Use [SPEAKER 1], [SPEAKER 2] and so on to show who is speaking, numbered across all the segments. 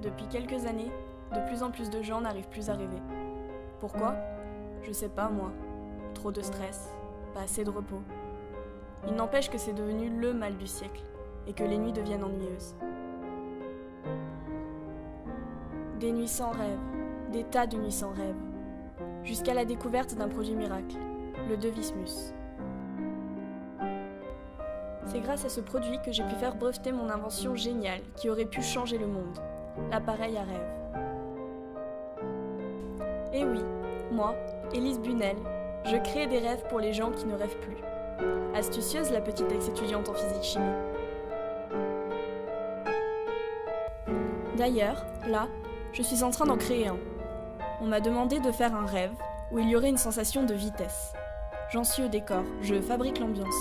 [SPEAKER 1] Depuis quelques années, de plus en plus de gens n'arrivent plus à rêver. Pourquoi? Je sais pas moi. Trop de stress, pas assez de repos. Il n'empêche que c'est devenu le mal du siècle et que les nuits deviennent ennuyeuses. Des nuits sans rêve, des tas de nuits sans rêve, jusqu'à la découverte d'un produit miracle, le Devismus. C'est grâce à ce produit que j'ai pu faire breveter mon invention géniale qui aurait pu changer le monde, l'appareil à rêve. Et oui, moi, Élise Bunel, je crée des rêves pour les gens qui ne rêvent plus. Astucieuse la petite ex-étudiante en physique-chimie. D'ailleurs, là, je suis en train d'en créer un. On m'a demandé de faire un rêve où il y aurait une sensation de vitesse. J'en suis au décor, je fabrique l'ambiance.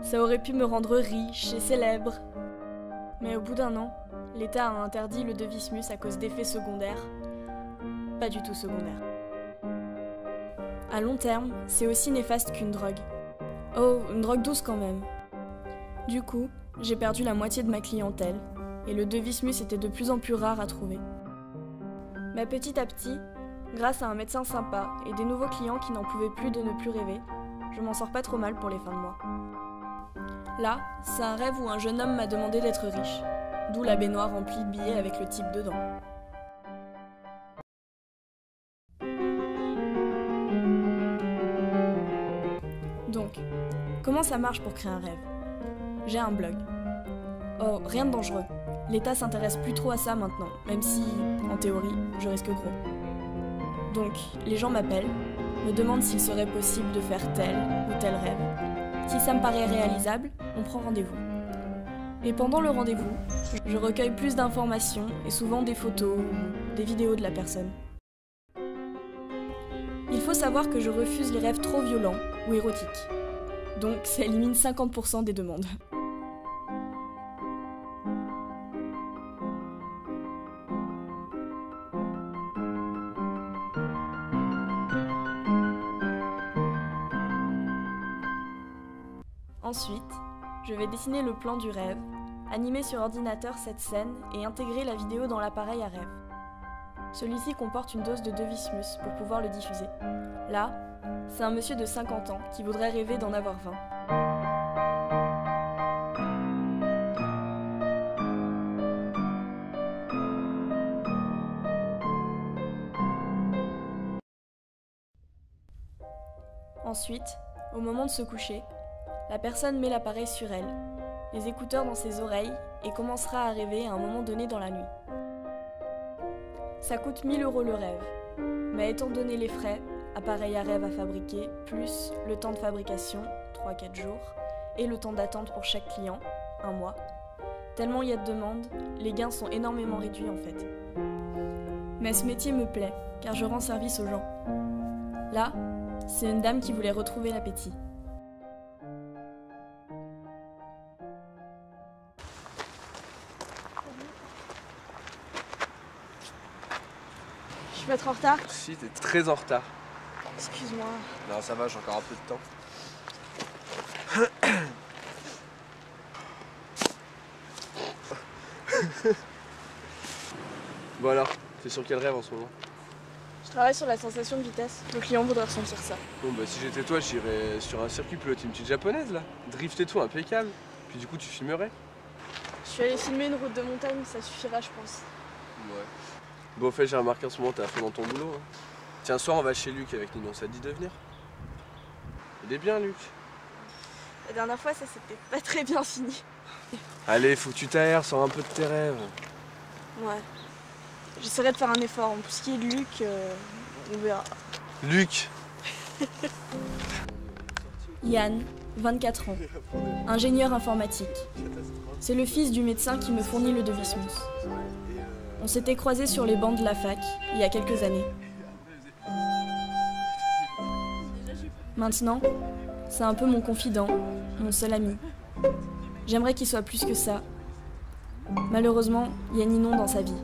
[SPEAKER 1] Ça aurait pu me rendre riche et célèbre. Mais au bout d'un an, l'État a interdit le Devismus à cause d'effets secondaires. Pas du tout secondaires. À long terme, c'est aussi néfaste qu'une drogue. Oh, une drogue douce quand même. Du coup, j'ai perdu la moitié de ma clientèle, et le Devismus était de plus en plus rare à trouver. Mais petit à petit, grâce à un médecin sympa et des nouveaux clients qui n'en pouvaient plus de ne plus rêver, je m'en sors pas trop mal pour les fins de mois. Là, c'est un rêve où un jeune homme m'a demandé d'être riche, d'où la baignoire remplie de billets avec le type dedans. Donc, comment ça marche pour créer un rêve? J'ai un blog. Oh, rien de dangereux. L'État s'intéresse plus trop à ça maintenant, même si, en théorie, je risque gros. Donc, les gens m'appellent, me demandent s'il serait possible de faire tel ou tel rêve. Si ça me paraît réalisable, on prend rendez-vous. Et pendant le rendez-vous, je recueille plus d'informations et souvent des photos ou des vidéos de la personne. Il faut savoir que je refuse les rêves trop violents ou érotiques. Donc ça élimine 50% des demandes. Ensuite, je vais dessiner le plan du rêve, animer sur ordinateur cette scène et intégrer la vidéo dans l'appareil à rêve. Celui-ci comporte une dose de Devismus pour pouvoir le diffuser. Là, c'est un monsieur de 50 ans qui voudrait rêver d'en avoir 20. Ensuite, au moment de se coucher, la personne met l'appareil sur elle, les écouteurs dans ses oreilles et commencera à rêver à un moment donné dans la nuit. Ça coûte 1 000 € le rêve, mais étant donné les frais, appareil à rêve à fabriquer, plus le temps de fabrication, 3-4 jours, et le temps d'attente pour chaque client, 1 mois, tellement il y a de demandes, les gains sont énormément réduits en fait. Mais ce métier me plaît, car je rends service aux gens. Là, c'est une dame qui voulait retrouver l'appétit. Je vais être en retard?
[SPEAKER 2] Si, t'es très en retard.
[SPEAKER 1] Excuse-moi.
[SPEAKER 2] Non, ça va, j'ai encore un peu de temps. Bon alors, t'es sur quel rêve en ce moment?
[SPEAKER 1] Je travaille sur la sensation de vitesse. Le client voudrait ressentir ça.
[SPEAKER 2] Bon bah si j'étais toi, j'irais sur un circuit piloter une petite japonaise là. Drift et tout, impeccable. Puis du coup, tu filmerais.
[SPEAKER 1] Je suis allée filmer une route de montagne, ça suffira je pense.
[SPEAKER 2] Ouais. Bon, au fait, j'ai remarqué en ce moment, t'es à fond dans ton boulot. Hein. Tiens, ce soir, on va chez Luc avec Nino, ça te dit de venir? Il est bien, Luc.
[SPEAKER 1] La dernière fois, ça s'était pas très bien fini.
[SPEAKER 2] Allez, faut que tu t'aères, sors un peu de tes rêves.
[SPEAKER 1] Ouais. J'essaierai de faire un effort. Pour ce qui est de Luc, on verra.
[SPEAKER 2] Luc.
[SPEAKER 1] Yann, 24 ans, ingénieur informatique. C'est le fils du médecin qui me fournit le Devismus. On s'était croisés sur les bancs de la fac, il y a quelques années. Maintenant, c'est un peu mon confident, mon seul ami. J'aimerais qu'il soit plus que ça. Malheureusement, il y a Ninon dans sa vie.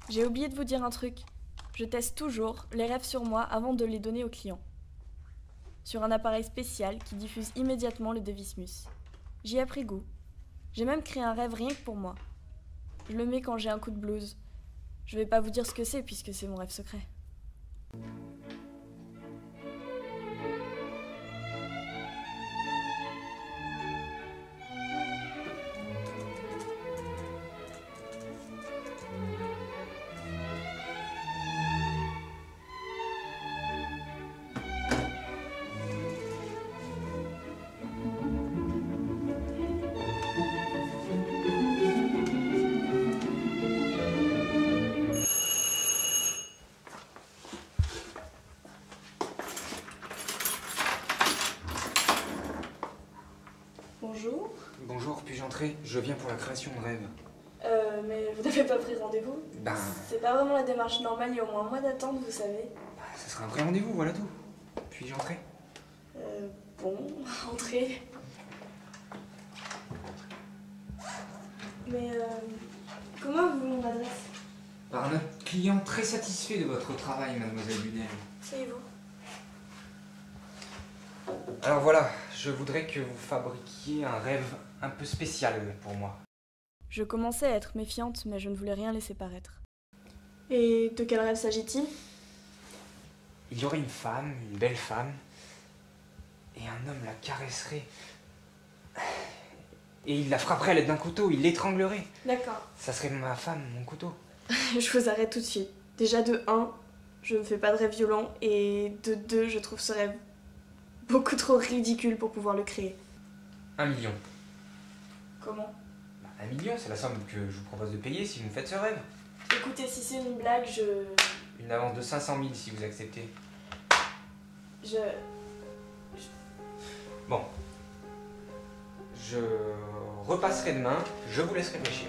[SPEAKER 1] J'ai oublié de vous dire un truc. Je teste toujours les rêves sur moi avant de les donner aux clients. Sur un appareil spécial qui diffuse immédiatement le Devismus. J'y ai pris goût. J'ai même créé un rêve rien que pour moi. Je le mets quand j'ai un coup de blues. Je vais pas vous dire ce que c'est puisque c'est mon rêve secret. Bonjour.
[SPEAKER 3] Bonjour, puis-je entrer? Je viens pour la création de rêve.
[SPEAKER 1] Mais vous n'avez pas pris rendez-vous?
[SPEAKER 3] Ben,
[SPEAKER 1] C'est pas vraiment la démarche normale, il y a au moins un mois d'attente, vous savez.
[SPEAKER 3] ce sera un vrai rendez-vous, voilà tout. Puis-je entrer?
[SPEAKER 1] Bon, entrez. Mais comment avez-vous mon adresse?
[SPEAKER 3] Par un client très satisfait de votre travail, mademoiselle Lunel.
[SPEAKER 1] C'est vous.
[SPEAKER 3] Alors voilà, je voudrais que vous fabriquiez un rêve un peu spécial pour moi.
[SPEAKER 1] Je commençais à être méfiante, mais je ne voulais rien laisser paraître. Et de quel rêve s'agit-il?
[SPEAKER 3] Il y aurait une femme, une belle femme, et un homme la caresserait. Et il la frapperait à l'aide d'un couteau, il l'étranglerait.
[SPEAKER 1] D'accord.
[SPEAKER 3] Ça serait ma femme, mon couteau.
[SPEAKER 1] Je vous arrête tout de suite. Déjà de 1, je ne fais pas de rêve violent, et de 2, je trouve ce rêve beaucoup trop ridicule pour pouvoir le créer.
[SPEAKER 3] 1 million.
[SPEAKER 1] Comment?
[SPEAKER 3] 1 million, c'est la somme que je vous propose de payer si vous me faites ce rêve.
[SPEAKER 1] Écoutez, si c'est une blague,
[SPEAKER 3] Une avance de 500 000 si vous acceptez. Bon. Je repasserai demain, je vous laisse réfléchir.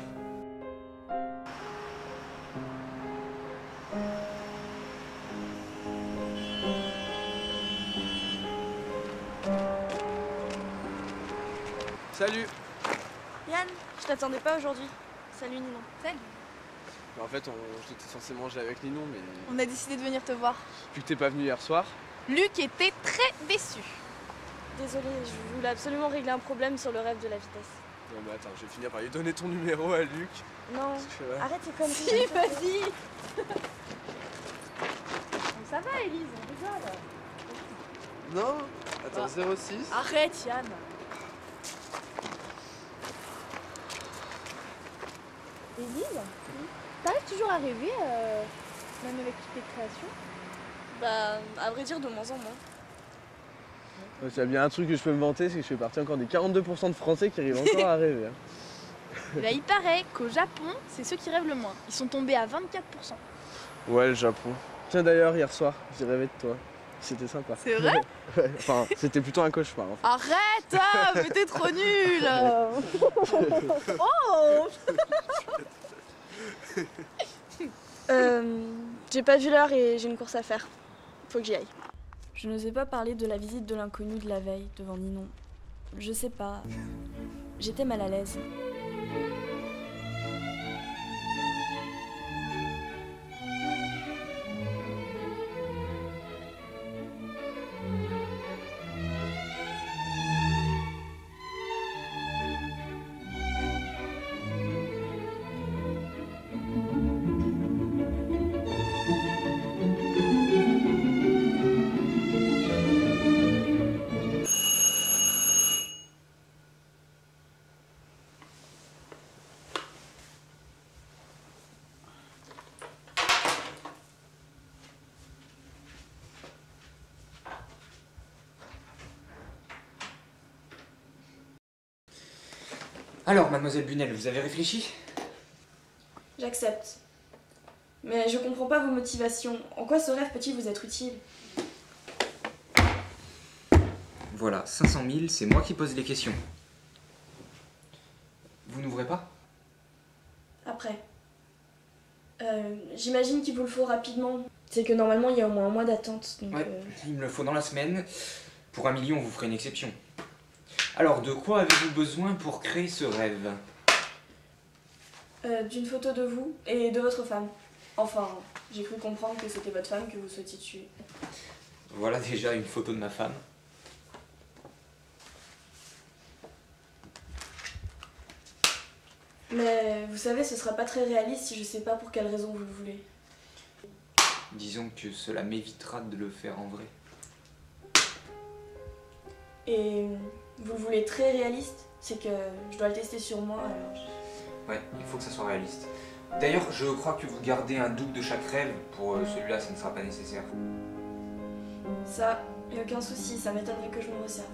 [SPEAKER 2] Salut.
[SPEAKER 1] Yann, je t'attendais pas aujourd'hui. Salut Ninon.
[SPEAKER 4] Salut.
[SPEAKER 2] En fait, j'étais censé manger avec Ninon, mais
[SPEAKER 4] On a décidé de venir te voir.
[SPEAKER 2] vu que t'es pas venu hier soir,
[SPEAKER 4] Luc était très déçu.
[SPEAKER 1] Désolée, je voulais absolument régler un problème sur le rêve de la vitesse.
[SPEAKER 2] non mais attends, je vais finir par lui donner ton numéro à Luc.
[SPEAKER 1] Non,
[SPEAKER 2] Parce que,
[SPEAKER 1] arrête, c'est comme
[SPEAKER 4] Si, vas-y. Ça va, Élise, on rigole.
[SPEAKER 2] Non. Attends, 06.
[SPEAKER 4] Arrête, Yann. Élise, t'arrives toujours à rêver, même avec toutes tes créations?
[SPEAKER 1] Bah, à vrai dire, de moins en moins.
[SPEAKER 2] Ouais, s'il y a bien un truc que je peux me vanter, c'est que je fais partie encore des 42% de Français qui arrivent encore à rêver. Hein.
[SPEAKER 4] Et bah, il paraît qu'au Japon, c'est ceux qui rêvent le moins. Ils sont tombés à 24%.
[SPEAKER 2] Ouais, le Japon. Tiens d'ailleurs, hier soir, j'ai rêvé de toi. C'était sympa.
[SPEAKER 4] C'est vrai?
[SPEAKER 2] Ouais, enfin, c'était plutôt un cauchemar. En fait.
[SPEAKER 4] Arrête, mais t'es trop nul. Oh.
[SPEAKER 1] J'ai pas vu l'heure et j'ai une course à faire. Faut que j'y aille. Je n'osais pas parler de la visite de l'inconnu de la veille devant Ninon. Je sais pas. J'étais mal à l'aise.
[SPEAKER 3] Alors, mademoiselle Bunel, vous avez réfléchi?
[SPEAKER 1] J'accepte. Mais je comprends pas vos motivations. En quoi ce rêve peut-il vous être utile?
[SPEAKER 3] Voilà, 500 000, c'est moi qui pose les questions. Vous n'ouvrez pas?
[SPEAKER 1] Après. J'imagine qu'il vous le faut rapidement. C'est que normalement il y a au moins un mois d'attente. Donc
[SPEAKER 3] Ouais, il me le faut dans la semaine. Pour 1 million, vous ferez une exception. Alors, de quoi avez-vous besoin pour créer ce rêve?
[SPEAKER 1] D'une photo de vous et de votre femme. Enfin, j'ai cru comprendre que c'était votre femme que vous souhaitiez tuer.
[SPEAKER 3] Voilà déjà une photo de ma femme.
[SPEAKER 1] Mais vous savez, ce sera pas très réaliste si je sais pas pour quelle raison vous le voulez.
[SPEAKER 3] Disons que cela m'évitera de le faire en vrai.
[SPEAKER 1] Et vous le voulez très réaliste? C'est que je dois le tester sur moi alors.
[SPEAKER 3] Ouais, il faut que ça soit réaliste. D'ailleurs, je crois que vous gardez un double de chaque rêve. Pour celui-là, ça ne sera pas nécessaire.
[SPEAKER 1] Ça, y a aucun souci, ça m'étonnerait que je me resserve.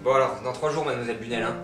[SPEAKER 3] Bon alors, dans 3 jours, mademoiselle Bunel, hein.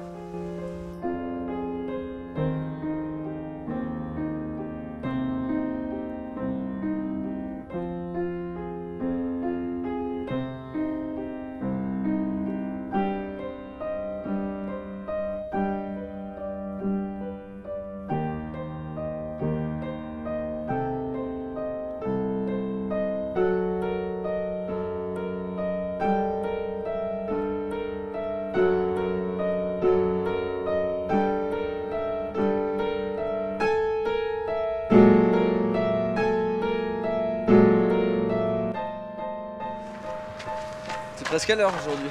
[SPEAKER 2] C'est presque à l'heure aujourd'hui.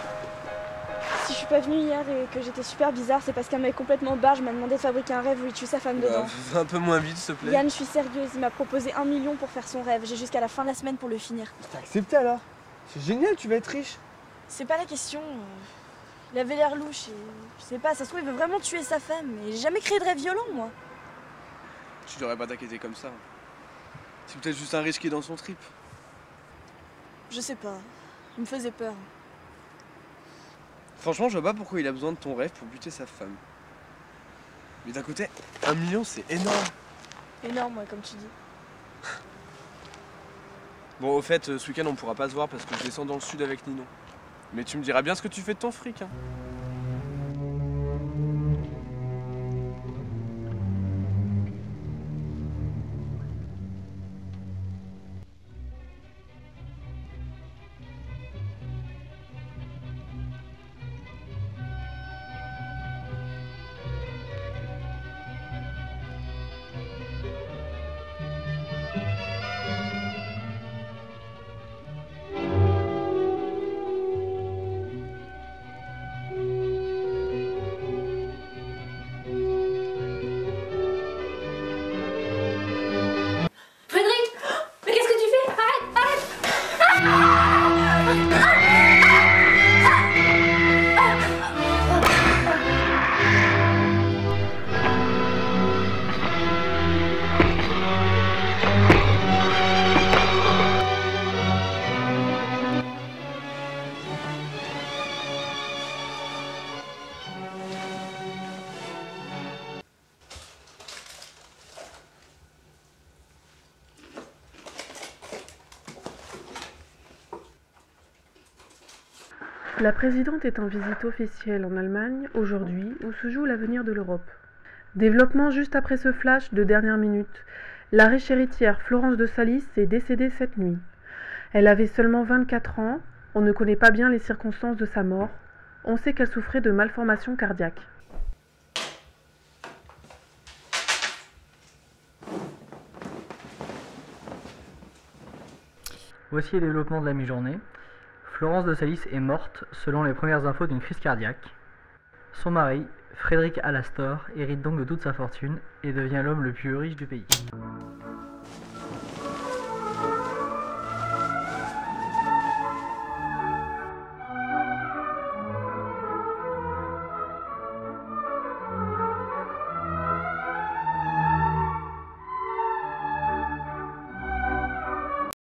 [SPEAKER 1] Si je suis pas venue hier et que j'étais super bizarre, c'est parce qu'un mec complètement barge m'a demandé de fabriquer un rêve où il tue sa femme dedans.
[SPEAKER 2] Un peu moins vite, s'il te plaît.
[SPEAKER 1] Yann, je suis sérieuse, il m'a proposé 1 million pour faire son rêve. J'ai jusqu'à la fin de la semaine pour le finir.
[SPEAKER 2] T'as accepté alors? C'est génial, tu vas être riche.
[SPEAKER 1] C'est pas la question. Il avait l'air louche et je sais pas, ça se trouve il veut vraiment tuer sa femme. Et j'ai jamais créé de rêve violent, moi.
[SPEAKER 2] Tu devrais pas t'inquiéter comme ça. C'est peut-être juste un riche qui est dans son trip.
[SPEAKER 1] Je sais pas. Il me faisait peur.
[SPEAKER 2] Franchement, je vois pas pourquoi il a besoin de ton rêve pour buter sa femme. Mais d'un côté, 1 million, c'est énorme.
[SPEAKER 1] Énorme, ouais, comme tu dis.
[SPEAKER 2] Bon, au fait, ce week-end, on pourra pas se voir parce que je descends dans le sud avec Ninon. Mais tu me diras bien ce que tu fais de ton fric, hein.
[SPEAKER 5] La présidente est en visite officielle en Allemagne, aujourd'hui, où se joue l'avenir de l'Europe. Développement juste après ce flash de dernière minute. La riche héritière Florence de Salis est décédée cette nuit. Elle avait seulement 24 ans, on ne connaît pas bien les circonstances de sa mort. On sait qu'elle souffrait de malformations cardiaques.
[SPEAKER 6] Voici les développements de la mi-journée. Florence de Salis est morte selon les premières infos d'une crise cardiaque. Son mari, Frédéric Alastor, hérite donc de toute sa fortune et devient l'homme le plus riche du pays.